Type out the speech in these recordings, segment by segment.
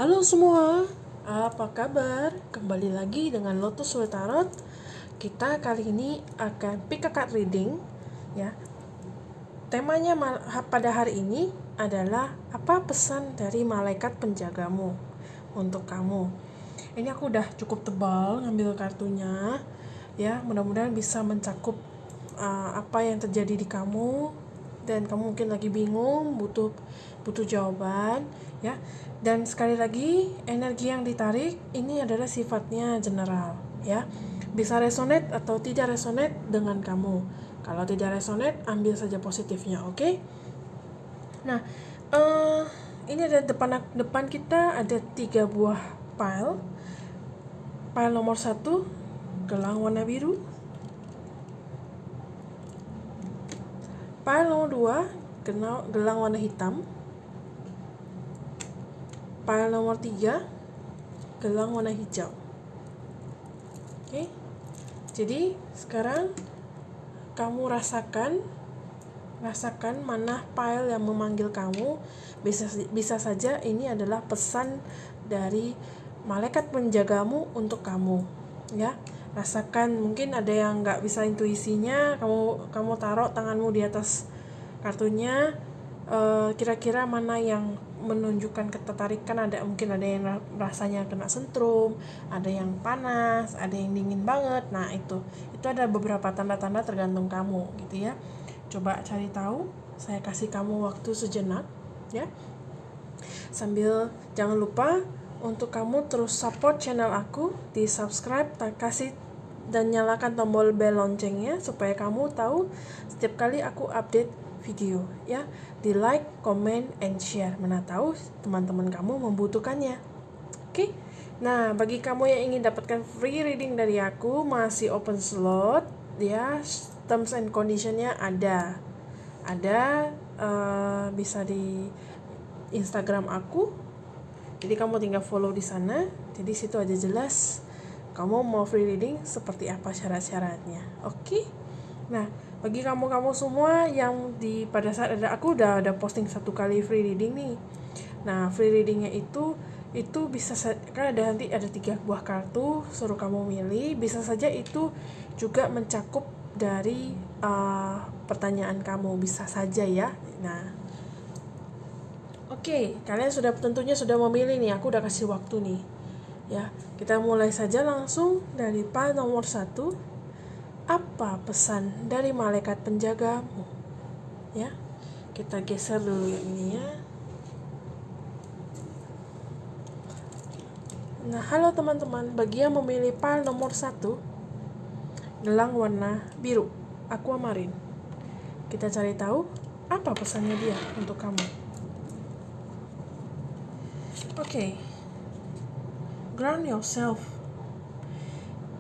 Halo semua, apa kabar? Kembali lagi dengan Lotus Soul Tarot. Kita kali ini akan pick a card reading, ya. Temanya pada hari ini adalah apa pesan dari malaikat penjagamu untuk kamu. Ini aku udah cukup tebal ngambil kartunya, ya. Mudah-mudahan bisa mencakup apa yang terjadi di kamu, dan kamu mungkin lagi bingung, butuh jawaban, ya. Dan sekali lagi, energi yang ditarik ini adalah sifatnya general, ya. Bisa resonate atau tidak resonate dengan kamu. Kalau tidak resonate, ambil saja positifnya, oke? Nah, ini ada depan kita ada 3 buah pile. Pile nomor 1, gelang warna biru. Pile nomor 2, gelang warna hitam. Pile nomor 3, gelang warna hijau. Oke. Jadi sekarang kamu rasakan mana pile yang memanggil kamu. Bisa saja ini adalah pesan dari malaikat penjagamu untuk kamu, ya. Rasakan, mungkin ada yang nggak bisa intuisinya, kamu taruh tanganmu di atas kartunya. Kira-kira mana yang menunjukkan ketertarikan. Mungkin ada yang rasanya kena sentrum, ada yang panas, ada yang dingin banget. Nah, itu ada beberapa tanda-tanda tergantung kamu, gitu ya. Coba cari tahu. Saya kasih kamu waktu sejenak, ya. Sambil jangan lupa untuk kamu terus support channel aku, di subscribe, kasih dan nyalakan tombol bell loncengnya supaya kamu tahu setiap kali aku update video, ya. Di like, comment, and share. Mana tahu teman-teman kamu membutuhkannya. Oke. Nah, bagi kamu yang ingin dapatkan free reading dari aku, masih open slot, ya. Terms and conditionnya ada, bisa di Instagram aku. Jadi kamu tinggal follow di sana. Jadi situ aja jelas kamu mau free reading seperti apa syarat-syaratnya. Oke. Nah, bagi kamu semua yang pada saat aku udah posting 1 kali free reading nih. Nah, free readingnya itu bisa kan nanti ada 3 buah kartu, suruh kamu milih. Bisa saja itu juga mencakup dari pertanyaan kamu, bisa saja, ya. Nah, oke, kalian tentunya sudah memilih nih. Aku udah kasih waktu nih, ya. Kita mulai saja langsung dari pile nomor 1. Apa pesan dari malaikat penjagamu? Ya, kita geser dulu yang ini, ya. Nah, halo teman-teman, bagi yang memilih pile nomor 1, gelang warna biru, aquamarine. Kita cari tahu apa pesannya dia untuk kamu. Oke. Ground yourself.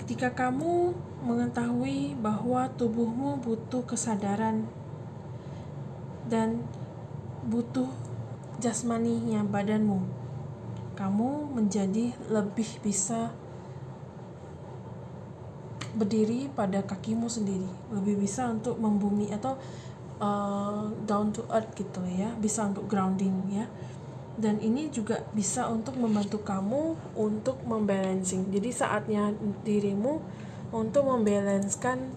Ketika kamu mengetahui bahwa tubuhmu butuh kesadaran dan butuh jasmaninya badanmu, kamu menjadi lebih bisa berdiri pada kakimu sendiri, lebih bisa untuk membumi atau down to earth gitu, ya, bisa untuk grounding, ya. Dan ini juga bisa untuk membantu kamu untuk membalancing. Jadi saatnya dirimu untuk membalanskan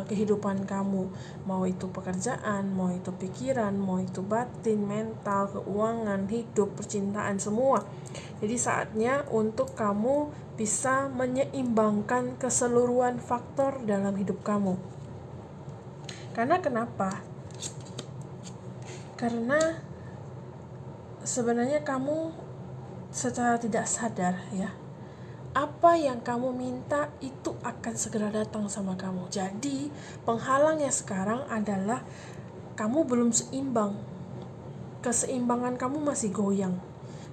kehidupan kamu, mau itu pekerjaan, mau itu pikiran, mau itu batin, mental, keuangan, hidup, percintaan, semua. Jadi saatnya untuk kamu bisa menyeimbangkan keseluruhan faktor dalam hidup kamu. Karena kenapa? Karena sebenarnya kamu secara tidak sadar, ya, apa yang kamu minta itu akan segera datang sama kamu. Jadi penghalangnya sekarang adalah kamu belum seimbang. Keseimbangan kamu masih goyang.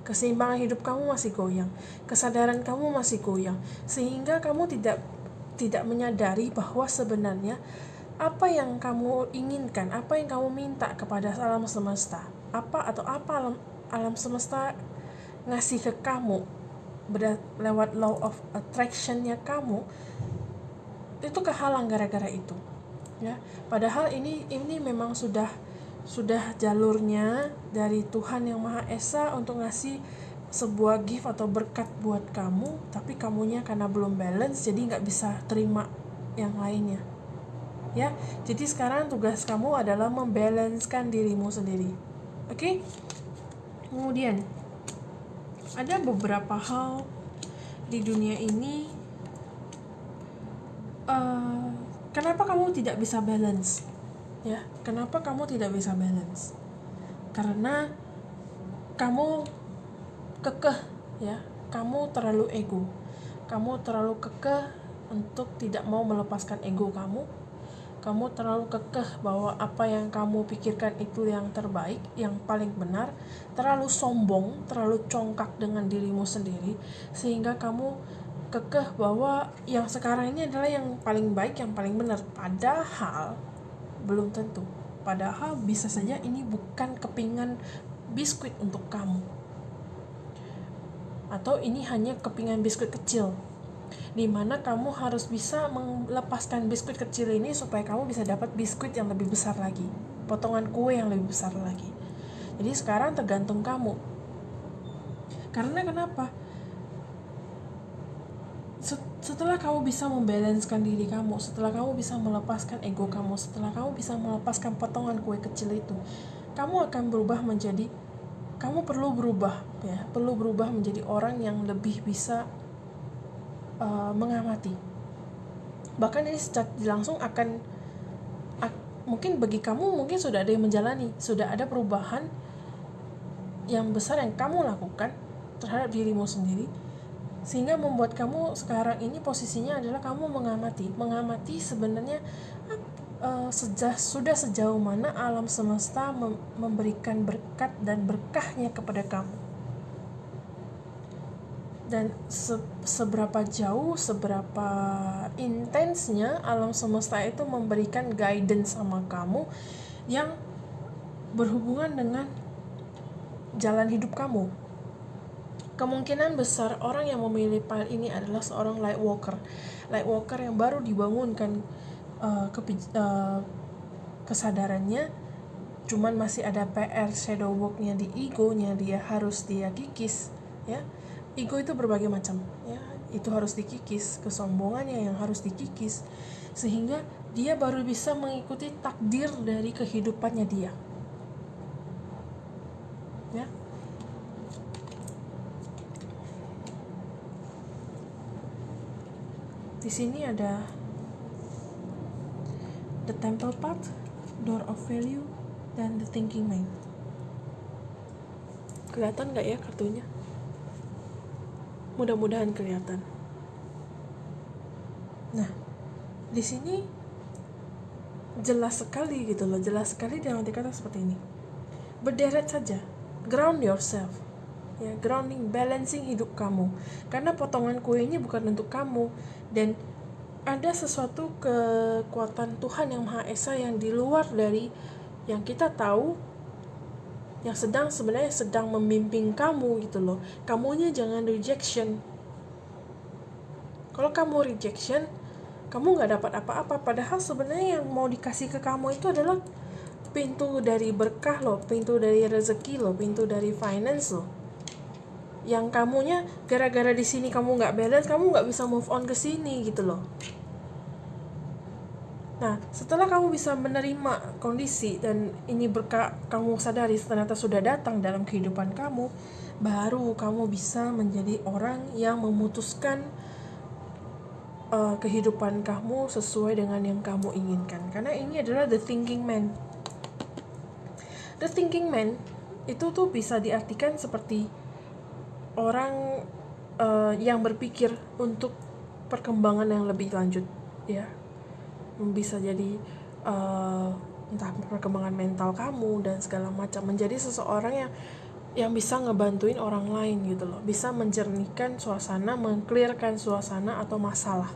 Keseimbangan hidup kamu masih goyang. Kesadaran kamu masih goyang. Sehingga kamu tidak menyadari bahwa sebenarnya apa yang kamu inginkan, apa yang kamu minta kepada alam semesta, apa alam semesta ngasih ke kamu lewat law of attraction-nya kamu, itu kehalang gara-gara itu, ya. Padahal ini memang sudah jalurnya dari Tuhan Yang Maha Esa untuk ngasih sebuah gift atau berkat buat kamu, tapi kamunya karena belum balance jadi nggak bisa terima yang lainnya. Ya, jadi sekarang tugas kamu adalah membalancekan dirimu sendiri. Oke? Kemudian ada beberapa hal di dunia ini, kenapa kamu tidak bisa balance? Ya, kenapa kamu tidak bisa balance? Karena kamu kekeh, ya. Kamu terlalu ego. Kamu terlalu kekeh untuk tidak mau melepaskan ego kamu. Kamu terlalu kekeh bahwa apa yang kamu pikirkan itu yang terbaik, yang paling benar. Terlalu sombong, terlalu congkak dengan dirimu sendiri, sehingga kamu kekeh bahwa yang sekarang ini adalah yang paling baik, yang paling benar. Padahal belum tentu. Padahal bisa saja ini bukan kepingan biskuit untuk kamu, atau ini hanya kepingan biskuit kecil, di mana kamu harus bisa melepaskan biskuit kecil ini supaya kamu bisa dapat biskuit yang lebih besar lagi, potongan kue yang lebih besar lagi. Jadi sekarang tergantung kamu. Karena kenapa? Setelah kamu bisa membalancekan diri kamu, setelah kamu bisa melepaskan ego kamu, setelah kamu bisa melepaskan potongan kue kecil itu, kamu akan berubah menjadi, kamu perlu berubah, ya, perlu berubah menjadi orang yang lebih bisa mengamati. Bahkan ini secara langsung akan, mungkin bagi kamu mungkin sudah ada yang menjalani, sudah ada perubahan yang besar yang kamu lakukan terhadap dirimu sendiri, sehingga membuat kamu sekarang ini posisinya adalah kamu mengamati sebenarnya sudah sejauh mana alam semesta memberikan berkat dan berkahnya kepada kamu, dan seberapa jauh, seberapa intensnya alam semesta itu memberikan guidance sama kamu yang berhubungan dengan jalan hidup kamu. Kemungkinan besar orang yang memilih pile ini adalah seorang light walker yang baru dibangunkan kesadarannya, cuman masih ada PR shadow worknya di egonya, dia kikis, ya. Ego itu berbagai macam, ya. Itu harus dikikis, kesombongannya yang harus dikikis, sehingga dia baru bisa mengikuti takdir dari kehidupannya dia, ya. Di sini ada the temple path, door of value, dan the thinking mind. Kelihatan nggak ya kartunya? Mudah-mudahan kelihatan. Nah, di sini jelas sekali gitu loh, jelas sekali dalam arti kata seperti ini. Berderet saja, ground yourself, ya, grounding, balancing hidup kamu. Karena potongan kue ini bukan untuk kamu, dan ada sesuatu kekuatan Tuhan yang Maha Esa yang di luar dari yang kita tahu, yang sebenarnya sedang membimbing kamu gitu loh. Kamunya jangan rejection. Kalau kamu rejection, kamu nggak dapat apa-apa. Padahal sebenarnya yang mau dikasih ke kamu itu adalah pintu dari berkah loh, pintu dari rezeki loh, pintu dari finance loh. Yang kamunya gara-gara di sini kamu nggak balance, kamu nggak bisa move on ke sini gitu loh. Nah, setelah kamu bisa menerima kondisi dan ini berkah, kamu sadari ternyata sudah datang dalam kehidupan kamu, baru kamu bisa menjadi orang yang memutuskan kehidupan kamu sesuai dengan yang kamu inginkan. Karena ini adalah the thinking man. The thinking man itu tuh bisa diartikan seperti orang yang berpikir untuk perkembangan yang lebih lanjut, ya. Bisa jadi entah perkembangan mental kamu dan segala macam, menjadi seseorang yang bisa ngebantuin orang lain gitu loh, bisa menjernihkan suasana, mengclearkan suasana atau masalah,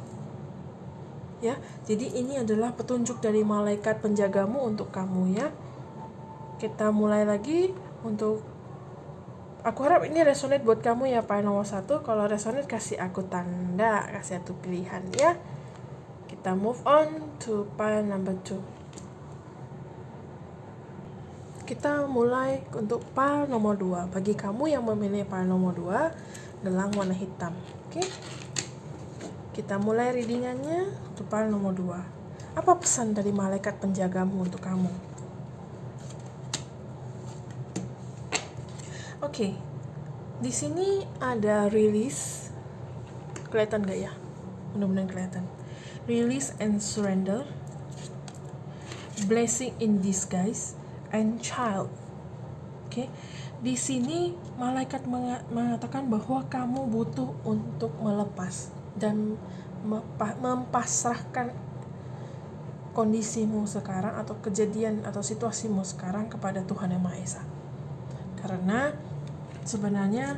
ya. Jadi ini adalah petunjuk dari malaikat penjagamu untuk kamu, ya. Kita mulai lagi untuk, aku harap ini resonate buat kamu ya, pile nomor 1. Kalau resonate kasih aku tanda, kasih satu pilihan, ya. Kita move on to pile number 2. kita mulai untuk pile nomor 2. Bagi kamu yang memilih pile nomor 2, gelang warna hitam. Oke. Kita mulai readingannya untuk pile nomor 2. Apa pesan dari malaikat penjagamu untuk kamu? Oke. Di sini ada release. Kelihatan gak ya? Mudah-mudahan kelihatan. Release and surrender. Blessing in disguise and child. Oke. Di sini malaikat mengatakan bahwa kamu butuh untuk melepas dan mempasrahkan kondisimu sekarang atau kejadian atau situasimu sekarang kepada Tuhan Yang Maha Esa. Karena sebenarnya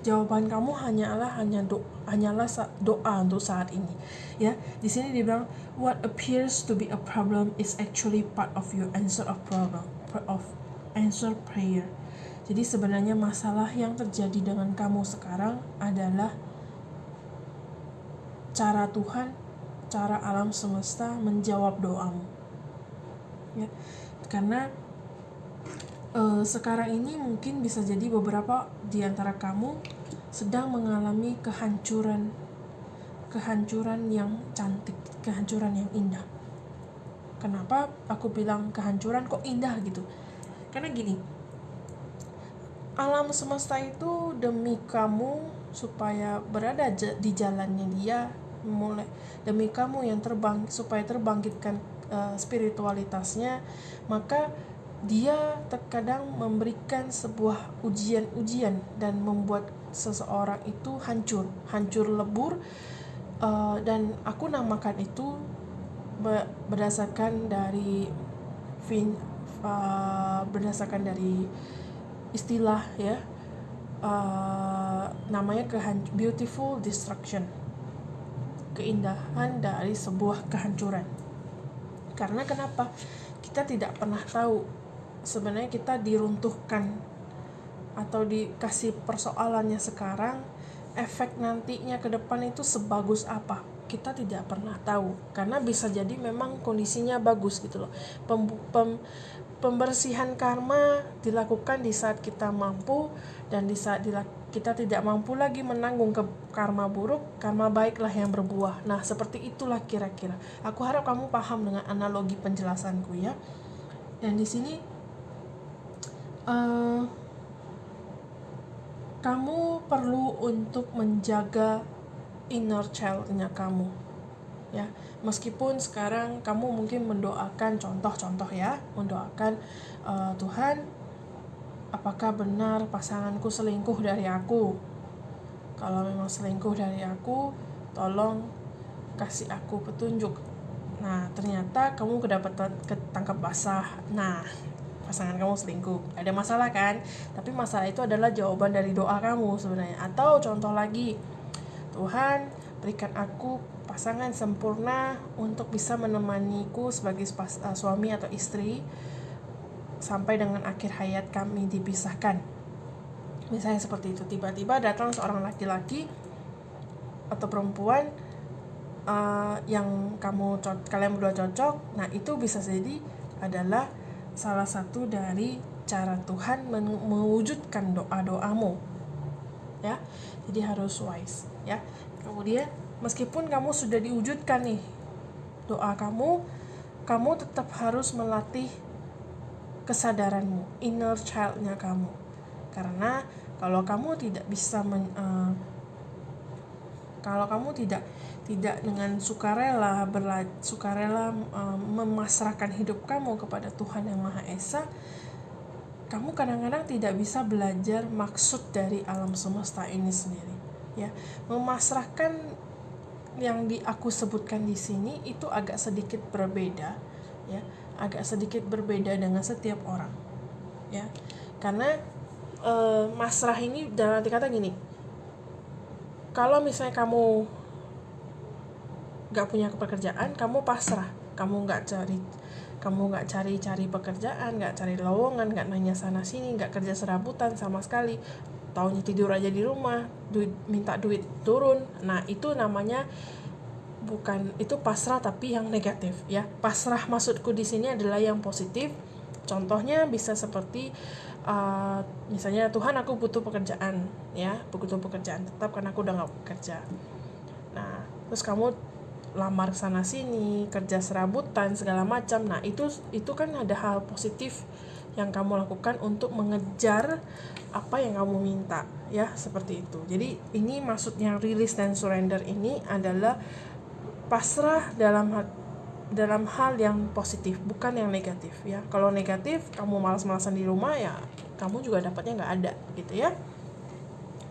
jawaban kamu hanyalah doa untuk saat ini. Ya, di sini dibilang what appears to be a problem is actually part of your answer prayer. Jadi sebenarnya masalah yang terjadi dengan kamu sekarang adalah cara Tuhan, cara alam semesta menjawab doamu. Ya, karena sekarang ini mungkin bisa jadi beberapa di antara kamu sedang mengalami kehancuran yang cantik, kehancuran yang indah. Kenapa aku bilang kehancuran kok indah gitu? Karena gini, alam semesta itu demi kamu supaya berada di jalannya Dia, demi kamu yang supaya terbangkitkan spiritualitasnya, maka Dia terkadang memberikan sebuah ujian-ujian dan membuat seseorang itu hancur lebur, dan aku namakan itu berdasarkan dari istilah ya, namanya beautiful destruction, keindahan dari sebuah kehancuran. Karena kenapa? Kita tidak pernah tahu sebenarnya kita diruntuhkan atau dikasih persoalannya sekarang, efek nantinya ke depan itu sebagus apa, kita tidak pernah tahu. Karena bisa jadi memang kondisinya bagus gitu loh. Pembersihan karma dilakukan di saat kita mampu, dan di saat kita tidak mampu lagi menanggung ke karma buruk, karma baiklah yang berbuah. Nah, seperti itulah kira-kira. Aku harap kamu paham dengan analogi penjelasanku ya. Dan di sini kamu perlu untuk menjaga inner child-nya kamu. Ya, meskipun sekarang kamu mungkin mendoakan, contoh ya, mendoakan Tuhan, apakah benar pasanganku selingkuh dari aku? Kalau memang selingkuh dari aku, tolong kasih aku petunjuk. Nah, ternyata kamu ketangkap basah. Nah, pasangan kamu selingkuh, ada masalah kan? Tapi masalah itu adalah jawaban dari doa kamu sebenarnya. Atau contoh lagi, Tuhan berikan aku pasangan sempurna untuk bisa menemaniku sebagai suami atau istri sampai dengan akhir hayat kami dipisahkan. Misalnya seperti itu. Tiba-tiba datang seorang laki-laki atau perempuan yang kalian berdua cocok. Nah, itu bisa jadi adalah salah satu dari cara Tuhan mewujudkan doa-doamu. Ya. Jadi harus wise, ya. Kemudian meskipun kamu sudah diwujudkan nih doa kamu tetap harus melatih kesadaranmu, inner child-nya kamu. Karena kalau kamu tidak bisa kalau kamu tidak dengan sukarela memasrahkan hidup kamu kepada Tuhan Yang Maha Esa, kamu kadang-kadang tidak bisa belajar maksud dari alam semesta ini sendiri. Ya, memasrahkan yang aku sebutkan di sini itu agak sedikit berbeda, ya, agak sedikit berbeda dengan setiap orang, ya, karena masrah ini dalam arti kata gini, kalau misalnya kamu gak punya pekerjaan, kamu pasrah, kamu gak cari pekerjaan, gak cari lowongan, gak nanya sana sini, gak kerja serabutan sama sekali, taunya tidur aja di rumah, minta duit turun. Nah, itu namanya bukan itu pasrah tapi yang negatif ya. Pasrah maksudku di sini adalah yang positif. Contohnya bisa seperti misalnya, Tuhan aku butuh pekerjaan ya, butuh pekerjaan tetap karena aku udah nggak bekerja. Nah terus kamu lamar sana sini, kerja serabutan segala macam. Nah itu kan ada hal positif yang kamu lakukan untuk mengejar apa yang kamu minta ya, seperti itu. Jadi ini maksudnya release dan surrender ini adalah pasrah dalam hal yang positif, bukan yang negatif ya. Kalau negatif kamu malas-malasan di rumah ya, kamu juga dapatnya nggak ada gitu ya.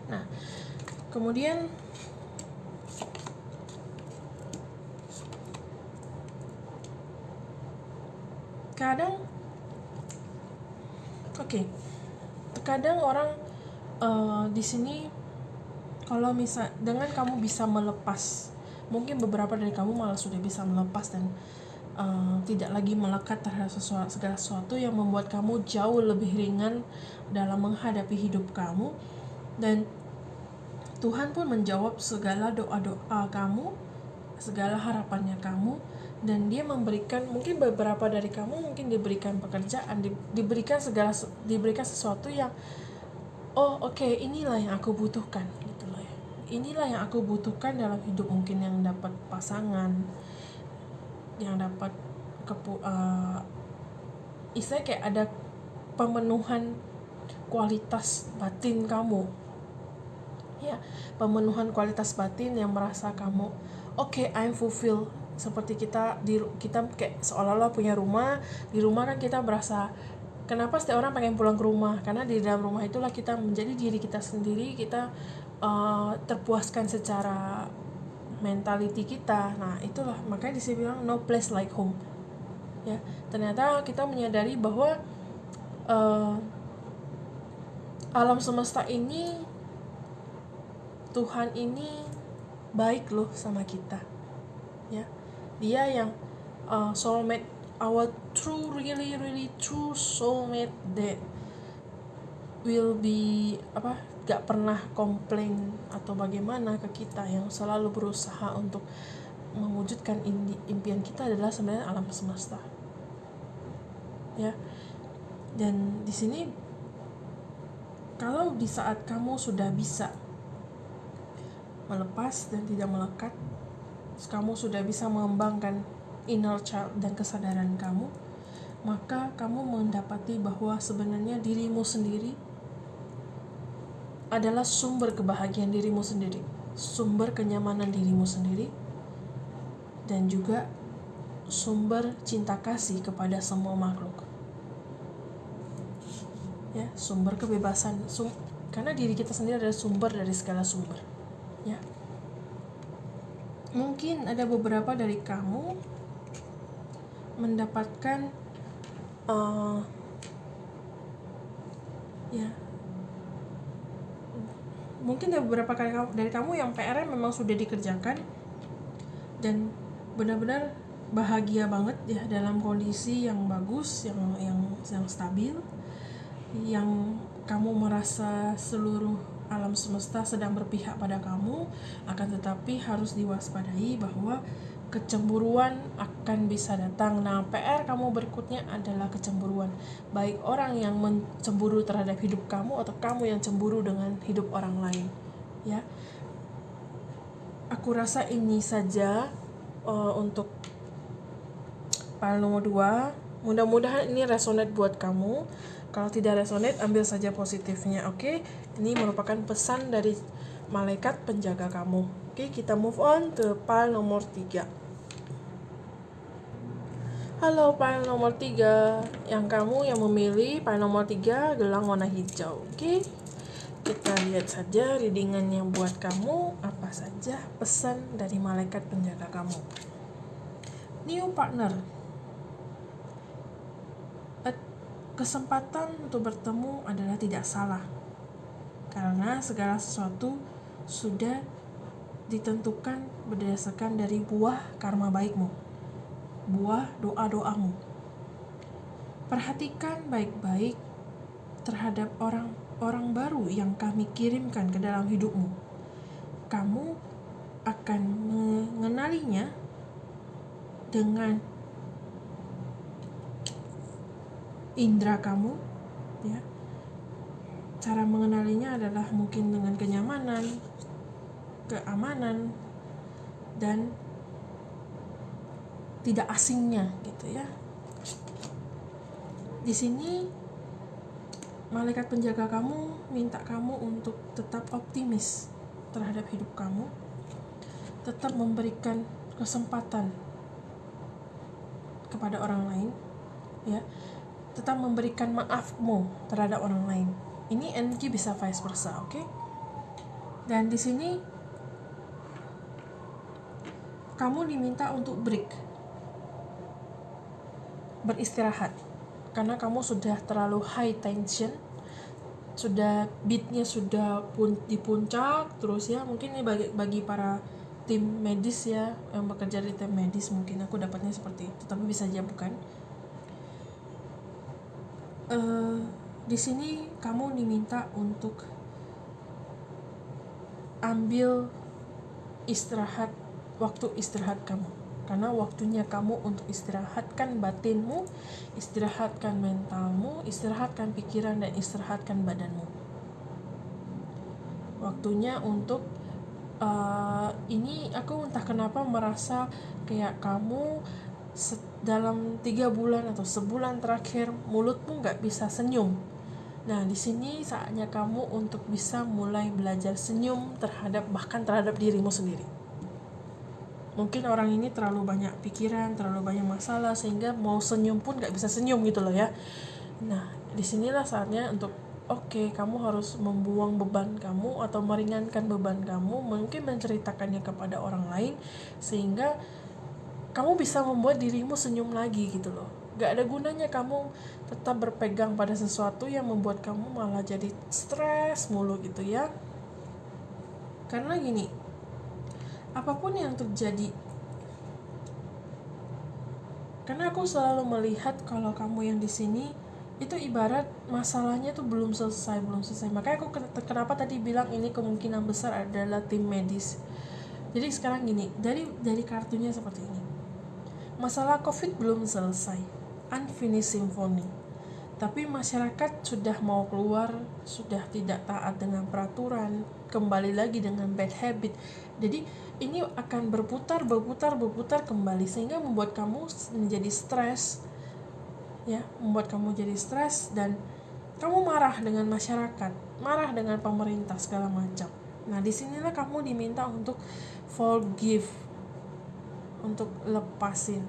Nah kemudian kadang orang di sini, kalau dengan kamu bisa melepas, mungkin beberapa dari kamu malah sudah bisa melepas dan tidak lagi melekat terhadap segala sesuatu yang membuat kamu jauh lebih ringan dalam menghadapi hidup kamu, dan Tuhan pun menjawab segala doa-doa kamu, segala harapannya kamu, dan Dia memberikan, mungkin beberapa dari kamu mungkin diberikan pekerjaan, diberikan sesuatu yang inilah yang aku butuhkan gitu loh ya. Inilah yang aku butuhkan dalam hidup, mungkin yang dapat pasangan, yang dapat istilahnya kayak ada pemenuhan kualitas batin kamu ya, pemenuhan kualitas batin yang merasa kamu I'm fulfilled. Seperti kita kayak seolah-olah punya rumah. Di rumah kan kita berasa, kenapa setiap orang pengen pulang ke rumah? Karena di dalam rumah itulah kita menjadi diri kita sendiri, kita terpuaskan secara mentality kita. Nah itulah makanya disini bilang no place like home ya. Ternyata kita menyadari bahwa alam semesta ini, Tuhan ini baik loh sama kita ya. Dia yang soulmate, our true, really really true soulmate that will be gak pernah komplain atau bagaimana ke kita, yang selalu berusaha untuk mewujudkan impian kita adalah sebenarnya alam semesta ya. Dan di sini, kalau di saat kamu sudah bisa melepas dan tidak melekat, kamu sudah bisa mengembangkan inner child dan kesadaran kamu, maka kamu mendapati bahwa sebenarnya dirimu sendiri adalah sumber kebahagiaan dirimu sendiri, sumber kenyamanan dirimu sendiri, dan juga sumber cinta kasih kepada semua makhluk ya, sumber kebebasan, karena diri kita sendiri adalah sumber dari segala sumber ya. Mungkin ada beberapa dari kamu mendapatkan mungkin ada beberapa dari kamu yang PR-nya memang sudah dikerjakan dan benar-benar bahagia banget ya, dalam kondisi yang bagus, yang stabil, yang kamu merasa seluruh alam semesta sedang berpihak pada kamu. Akan tetapi harus diwaspadai bahwa kecemburuan akan bisa datang. Nah, PR kamu berikutnya adalah kecemburuan. Baik orang yang mencemburu terhadap hidup kamu atau kamu yang cemburu dengan hidup orang lain. Ya. Aku rasa ini saja untuk file nomor 2. Mudah-mudahan ini resonate buat kamu. Kalau tidak resonate, ambil saja positifnya, oke? Ini merupakan pesan dari malaikat penjaga kamu. Oke, kita move on ke file nomor 3. Halo file nomor 3. Yang kamu yang memilih file nomor 3 gelang warna hijau. Oke, kita lihat saja readingannya buat kamu. Apa saja pesan dari malaikat penjaga kamu. New partner. Kesempatan untuk bertemu adalah tidak salah, karena segala sesuatu sudah ditentukan berdasarkan dari buah karma baikmu, buah doa-doamu. Perhatikan baik-baik terhadap orang-orang baru yang kami kirimkan ke dalam hidupmu. Kamu akan mengenalinya dengan indera kamu, ya. Cara mengenalinya adalah mungkin dengan kenyamanan, keamanan, dan tidak asingnya gitu ya. Di sini malaikat penjaga kamu minta kamu untuk tetap optimis terhadap hidup kamu, tetap memberikan kesempatan kepada orang lain, ya, tetap memberikan maafmu terhadap orang lain. Ini energi bisa vice versa, oke? Dan di sini kamu diminta untuk break, beristirahat, karena kamu sudah terlalu high tension, sudah beatnya sudah di puncak terus ya. Mungkin ini bagi para tim medis ya, yang bekerja di tim medis, mungkin aku dapatnya seperti itu, tapi bisa aja bukan. Di sini kamu diminta untuk ambil istirahat, waktu istirahat kamu, karena waktunya kamu untuk istirahatkan batinmu, istirahatkan mentalmu, istirahatkan pikiran, dan istirahatkan badanmu. Waktunya untuk ini aku entah kenapa merasa kayak kamu dalam 3 bulan atau sebulan terakhir mulutmu nggak bisa senyum. Nah, di sini saatnya kamu untuk bisa mulai belajar senyum bahkan terhadap dirimu sendiri. Mungkin orang ini terlalu banyak pikiran, terlalu banyak masalah, sehingga mau senyum pun gak bisa senyum gitu loh ya. Nah, disinilah saatnya untuk kamu harus membuang beban kamu atau meringankan beban kamu, mungkin menceritakannya kepada orang lain, sehingga kamu bisa membuat dirimu senyum lagi gitu loh. Gak ada gunanya kamu tetap berpegang pada sesuatu yang membuat kamu malah jadi stres mulu gitu ya. Karena gini, apapun yang terjadi, karena aku selalu melihat kalau kamu yang di sini itu ibarat masalahnya tuh belum selesai. Makanya aku kenapa tadi bilang ini kemungkinan besar adalah tim medis. Jadi sekarang gini, dari kartunya seperti ini. Masalah COVID belum selesai, unfinished symphony. Tapi masyarakat sudah mau keluar, sudah tidak taat dengan peraturan, kembali lagi dengan bad habit. Jadi ini akan berputar kembali, sehingga membuat kamu menjadi stres, ya, membuat kamu jadi stres, dan kamu marah dengan masyarakat, marah dengan pemerintah segala macam. Nah, disinilah kamu diminta untuk forgive, untuk lepasin,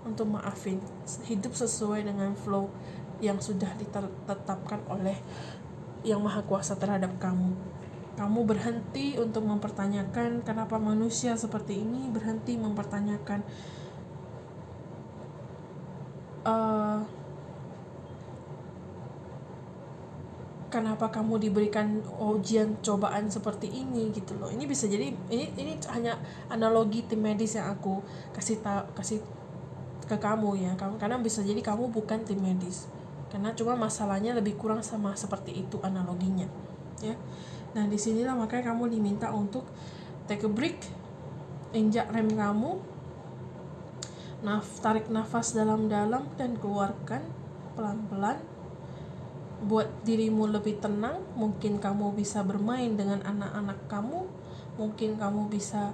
untuk maafin, hidup sesuai dengan flow yang sudah ditetapkan oleh Yang Maha Kuasa terhadap kamu. Kamu berhenti untuk mempertanyakan kenapa manusia seperti ini, berhenti mempertanyakan kenapa kamu diberikan ujian cobaan seperti ini gitu loh. Ini bisa jadi ini hanya analogi tim medis yang aku kasih ke kamu ya. Karena bisa jadi kamu bukan tim medis. Karena cuma masalahnya lebih kurang sama seperti itu analoginya, ya. Nah, disinilah makanya kamu diminta untuk take a break, injak rem kamu, tarik nafas dalam-dalam dan keluarkan pelan-pelan. Buat dirimu lebih tenang, mungkin kamu bisa bermain dengan anak-anak kamu, mungkin kamu bisa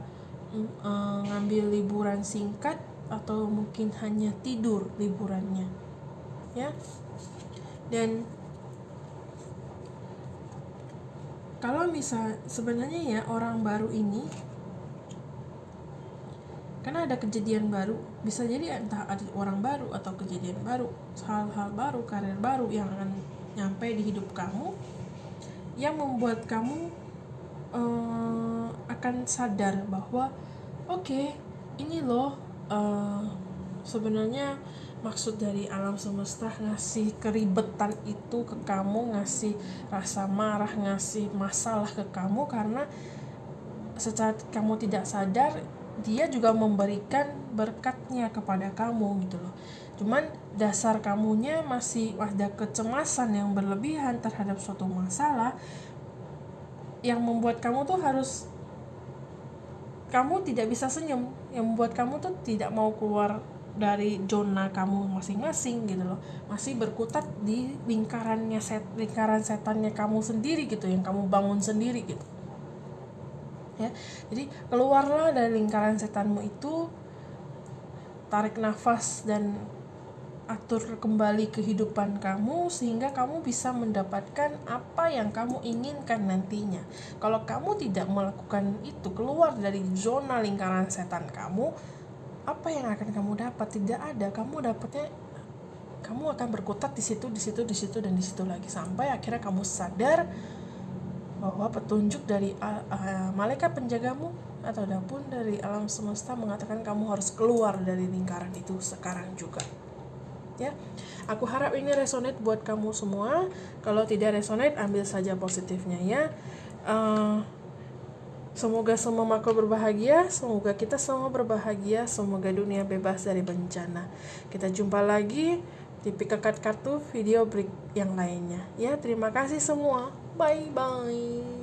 ngambil liburan singkat, atau mungkin hanya tidur liburannya, ya. Dan kalau misal sebenarnya ya orang baru ini, karena ada kejadian baru, bisa jadi entah ada orang baru atau kejadian baru, hal-hal baru, karir baru yang akan nyampe di hidup kamu, yang membuat kamu akan sadar bahwa ini loh sebenarnya maksud dari alam semesta ngasih keribetan itu ke kamu, ngasih rasa marah, ngasih masalah ke kamu, karena secara kamu tidak sadar dia juga memberikan berkatnya kepada kamu gitu loh. Cuman dasar kamunya masih ada kecemasan yang berlebihan terhadap suatu masalah, yang membuat kamu tuh harus kamu tidak bisa senyum, yang membuat kamu tuh tidak mau keluar dari zona kamu masing-masing gitu loh, masih berkutat di lingkaran setannya kamu sendiri gitu, yang kamu bangun sendiri gitu ya. Jadi keluarlah dari lingkaran setanmu itu, tarik nafas dan atur kembali kehidupan kamu sehingga kamu bisa mendapatkan apa yang kamu inginkan nantinya. Kalau kamu tidak melakukan itu, keluar dari zona lingkaran setan kamu, apa yang akan kamu dapat? Tidak ada. Kamu akan berkutat di situ dan di situ lagi, sampai akhirnya kamu sadar bahwa petunjuk dari malaikat penjagamu ataupun dari alam semesta mengatakan kamu harus keluar dari lingkaran itu sekarang juga. Ya, aku harap ini resonate buat kamu semua. Kalau tidak resonate, ambil saja positifnya ya. Semoga semua makhluk berbahagia, semoga kita semua berbahagia, semoga dunia bebas dari bencana. Kita jumpa lagi di Pikakat Kartu video break yang lainnya. Ya, terima kasih semua. Bye bye.